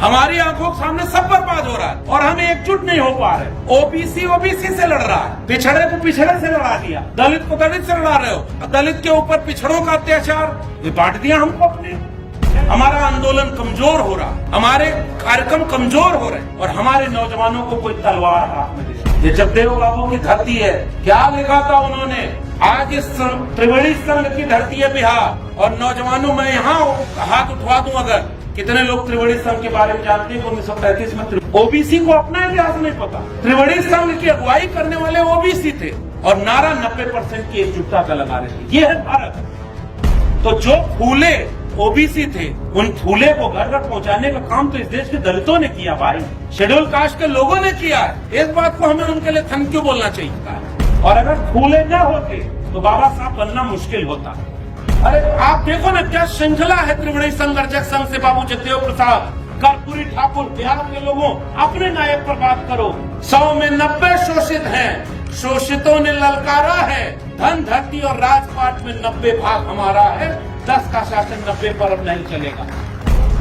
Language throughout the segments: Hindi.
हमारी आंखों के सामने सब बर्बाद हो रहा है और हम एकजुट नहीं हो पा रहे। ओबीसी से लड़ रहा है, पिछड़े को पिछड़े से लड़ा दिया, दलित को दलित से लड़ा रहे हो, दलित के ऊपर पिछड़ों का अत्याचार, ये बांट दिया हमको अपने। हमारा आंदोलन कमजोर हो रहा, हमारे कार्यक्रम कमजोर हो रहे और हमारे नौजवानों को कोई तलवार हाथ में दे। ये जगदेव बाबू की धरती है, क्या लिखा था उन्होंने, आज इस त्रिवेणी संघ की धरती है बिहार। और नौजवानों में यहाँ हाथ उठवा दूं, अगर कितने लोग त्रिवेणी संघ के बारे में जानते हैं? 1935 में ओबीसी को अपना इतिहास नहीं पता। त्रिवेणी संघ की अगुवाई करने वाले ओबीसी थे और नारा 90% की एकजुटता का लगा रहे थे। ये है भारत। तो जो फूले ओबीसी थे, उन फूले को घर घर पहुंचाने का काम तो इस देश के दलितों ने किया भाई, शेड्यूल कास्ट के लोगों ने किया है। इस बात को हमें उनके लिए थैंक यू बोलना चाहिए। और अगर फूले न होते तो बाबा साहब बनना मुश्किल होता। अरे आप देखो ना क्या श्रृंखला है त्रिवेणी संघर्षक संघ से बाबू जगदेव प्रसाद, कर्पूरी ठाकुर, बिहार के लोगों अपने नायक पर बात करो। 100 में 90 शोषित हैं, शोषितों ने ललकारा है, धन धरती और राजपाट में 90 भाग हमारा है, 10 का शासन 90 पर अब नहीं चलेगा।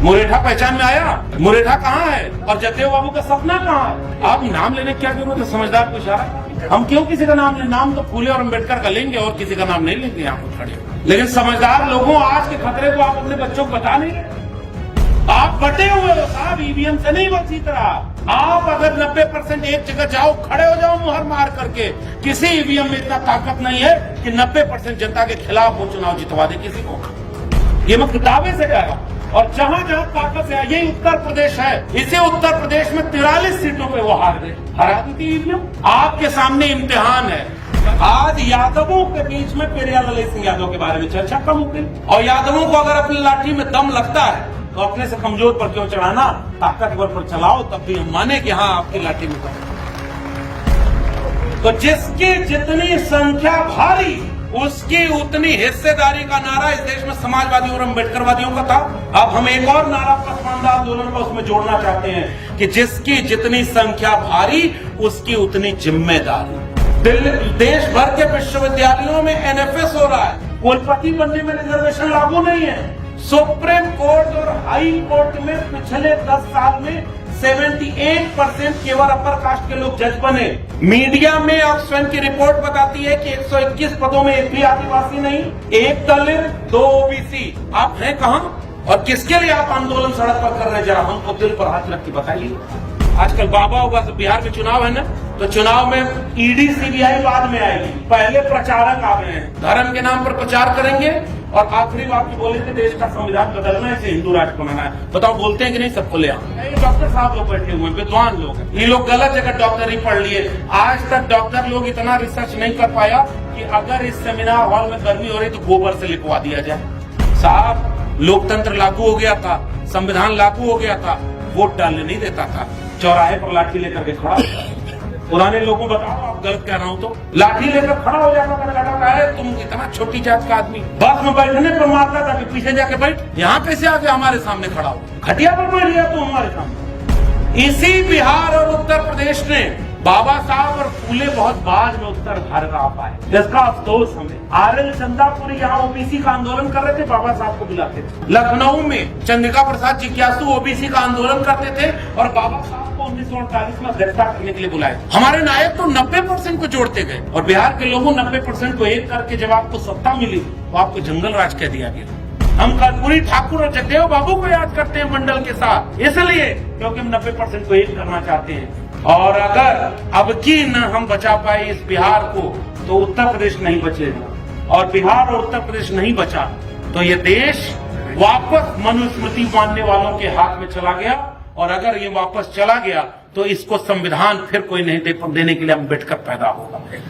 मुरेठा पहचान में आया? मुरेठा कहाँ है और जगदेव बाबू का सपना कहाँ है? आप नाम लेने की क्या जरूरत है? समझदार को इशारा, हम क्यों किसी का नाम लें? नाम तो फूले और अम्बेडकर का लेंगे और किसी का नाम नहीं लेंगे यहाँ पर खड़े। लेकिन समझदार लोगों, आज के खतरे को आप अपने बच्चों को बता नहीं रहे। आप बटे हुए हो साहब, ईवीएम से नहीं बची तरह। आप अगर 90% एक जगह जाओ, खड़े हो जाओ मुहर मार करके, किसी ईवीएम में इतना ताकत नहीं है कि 90% जनता के खिलाफ वो चुनाव जितवा दे किसी को। ये मैं किताबे से कह रहा हूँ। और जहाँ जहाँ ताकत है, यही उत्तर प्रदेश है, इसे उत्तर प्रदेश में 43 सीटों पे वो हार गए, हरा दी थी ईवीएम। आपके सामने इम्तिहान है। आज यादवों के बीच में पेरिया ललित सिंह यादव के बारे में चर्चा कम हो गई। और यादवों को अगर अपनी लाठी में दम लगता है तो अपने से कमजोर पर क्यों चढ़ाना, ताकतवर पर चलाओ, तब भी हम माने कि हाँ आपकी लाठी में दम। तो जिसकी जितनी संख्या भारी उसकी उतनी हिस्सेदारी का नारा इस देश में समाजवादियों और अम्बेडकरवादियों का था। अब हम एक और नारा पसमानदा आंदोलन को उसमें जोड़ना चाहते हैं कि जिसकी जितनी संख्या भारी उसकी उतनी जिम्मेदारी। देश भर के विश्वविद्यालयों में एनएफएस हो रहा है, कुलपति बनने में रिजर्वेशन लागू नहीं है। सुप्रीम कोर्ट और हाई कोर्ट में पिछले 10 साल में 78% केवल अपर कास्ट के लोग जज बने। मीडिया में अब स्वयं की रिपोर्ट बताती है कि 121 पदों में एक भी आदिवासी नहीं, एक दलित, 2 ओबीसी। आप हैं कहां और किसके लिए आप आंदोलन सड़क पर कर रहे हैं? जरा हमको दिल पर हाथ रख के बताइए। आजकल बाबा होगा, बिहार में चुनाव है ना, तो चुनाव में ईडी सीबीआई बाद में आएगी, पहले प्रचारक आ गए हैं, धर्म के नाम पर प्रचार करेंगे। और आखिरी बात की बोले थे देश का संविधान बदलना है, इसे हिंदू राष्ट्र बनाना है। बताओ बोलते हैं कि नहीं? सबको ले आओ। डॉक्टर साहब लोग बैठे हुए हैं, विद्वान लोग हैं, ये लोग गलत जगह डॉक्टरी पढ़ लिए। आज तक डॉक्टर लोग इतना रिसर्च नहीं कर पाया कि अगर इस सेमिनार हॉल में गर्मी हो रही तो गोबर से लिपवा दिया जाए। साहब, लोकतंत्र लागू हो गया था, संविधान लागू हो गया था, वोट डालने नहीं देता था, चौराहे पर लाठी लेकर के खड़ा होता। पुराने लोगों बताओ आप गलत कह रहा हूं तो, लाठी लेकर खड़ा हो जाता था, अरे तुम इतना छोटी जात का आदमी, बस में बैठने पर मारता था कि पीछे जाके बैठ, यहाँ कैसे आके हमारे सामने खड़ा हो, खटिया पर बैठ गया तू हमारे सामने। इसी बिहार और उत्तर प्रदेश ने बाबा साहब और फूले बहुत बाद में उत्तर भारत आ पाए, जिसका अफसोस हमें। आरएल चंदापुरी यहाँ ओबीसी का आंदोलन कर रहे थे, बाबा साहब को बुलाते थे। लखनऊ में चंद्रिका प्रसाद जिज्ञासु ओबीसी का आंदोलन करते थे और बाबा साहब को 1948 में गिरफ्तार करने के लिए बुलाए। हमारे नायक तो 90% को जोड़ते गए और बिहार के लोगों 90% को एक करके जब आपको सत्ता मिली तो आपको जंगल राज कह दिया गया। हम कर्पूरी ठाकुर और जगदेव बाबू को याद करते हैं मंडल के साथ, इसलिए क्योंकि हम 90% को एक करना चाहते हैं। और अगर अब की न हम बचा पाए इस बिहार को तो उत्तर प्रदेश नहीं बचेगा, और बिहार और उत्तर प्रदेश नहीं बचा तो ये देश वापस मनुस्मृति मानने वालों के हाथ में चला गया। और अगर ये वापस चला गया तो इसको संविधान फिर कोई नहीं देने के लिए अम्बेडकर पैदा होगा।